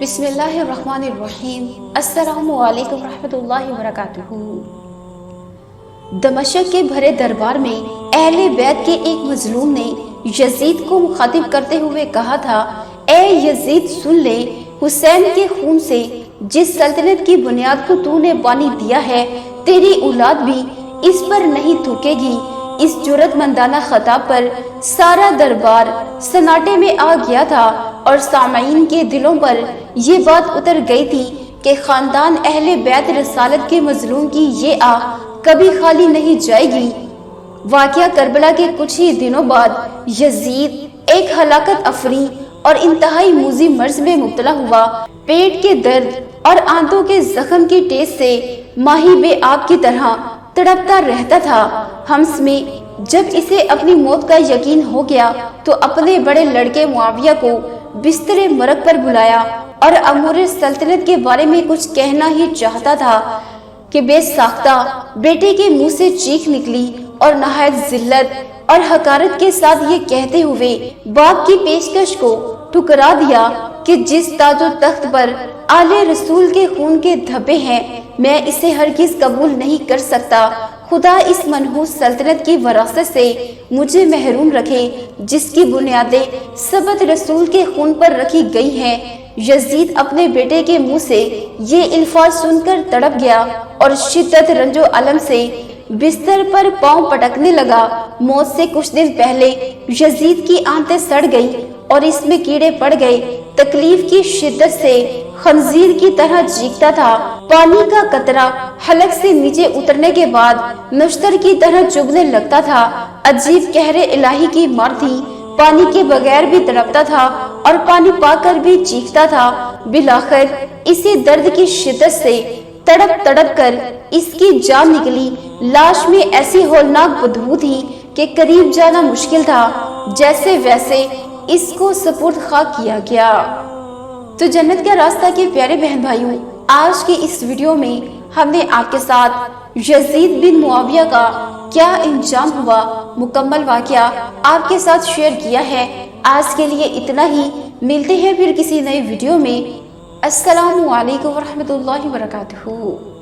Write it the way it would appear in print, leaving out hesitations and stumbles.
بسم اللہ الرحمن الرحیم۔ السلام علیکم ورحمۃ اللہ وبرکاتہ۔ دمشق کے بھرے دربار میں اہل بیت کے ایک مظلوم نے یزید کو مخاطب کرتے ہوئے کہا تھا، اے یزید سن لے، حسین کے خون سے جس سلطنت کی بنیاد کو تو نے بانی دیا ہے، تیری اولاد بھی اس پر نہیں تھوکے گی۔ اس جرأت مندانہ خطاب پر سارا دربار سناٹے میں آ گیا تھا اور سامعین کے دلوں پر یہ بات اتر گئی تھی کہ خاندان اہل بیت رسالت کے مظلوم کی یہ آہ کبھی خالی نہیں جائے گی۔ واقعہ کربلا کے کچھ ہی دنوں بعد یزید ایک ہلاکت افری اور انتہائی موذی مرض میں مبتلا ہوا۔ پیٹ کے درد اور آنتوں کے زخم کی ٹیس سے ماہی بے آب کی طرح تڑپتا رہتا تھا۔ حمص میں جب اسے اپنی موت کا یقین ہو گیا تو اپنے بڑے لڑکے معاویہ کو بستر مرگ پر بلایا اور امور سلطنت کے بارے میں کچھ کہنا ہی چاہتا تھا کہ بے ساختہ بیٹے کے منہ سے چیخ نکلی اور نہایت ذلت اور حقارت کے ساتھ یہ کہتے ہوئے باپ کی پیشکش کو ٹھکرا دیا کہ جس تاج و تخت پر آل رسول کے خون کے دھبے ہیں، میں اسے ہرگز قبول نہیں کر سکتا۔ خدا اس منحوس سلطنت کی وراثت سے مجھے محروم رکھے جس کی بنیادیں سبت رسول کے خون پر رکھی گئی ہیں۔ یزید اپنے بیٹے کے منہ سے یہ الفاظ سن کر تڑپ گیا اور شدت رنج و الم سے بستر پر پاؤں پٹکنے لگا۔ موت سے کچھ دن پہلے یزید کی آنتیں سڑ گئی اور اس میں کیڑے پڑ گئے۔ تکلیف کی شدت سے خنزیر کی طرح چیختا تھا۔ پانی کا قطرہ حلق سے نیچے اترنے کے بعد نشتر کی طرح چبھنے لگتا تھا۔ عجیب قہر الہی کی مار تھی۔ پانی کے بغیر بھی تڑپتا تھا اور پانی پا کر بھی چیختا تھا۔ بالآخر اسی درد کی شدت سے تڑپ تڑپ کر اس کی جان نکلی۔ لاش میں ایسی ہولناک بدبو تھی کہ قریب جانا مشکل تھا۔ جیسے ویسے اس کو سپرد خاک کیا گیا۔ تو جنت کا راستہ کے پیارے بہن بھائیوں، آج کی اس ویڈیو میں ہم نے آپ کے ساتھ یزید بن معاویہ کا کیا انجام ہوا مکمل واقعہ آپ کے ساتھ شیئر کیا ہے۔ آج کے لیے اتنا ہی، ملتے ہیں پھر کسی نئے ویڈیو میں۔ السلام علیکم ورحمۃ اللہ وبرکاتہ۔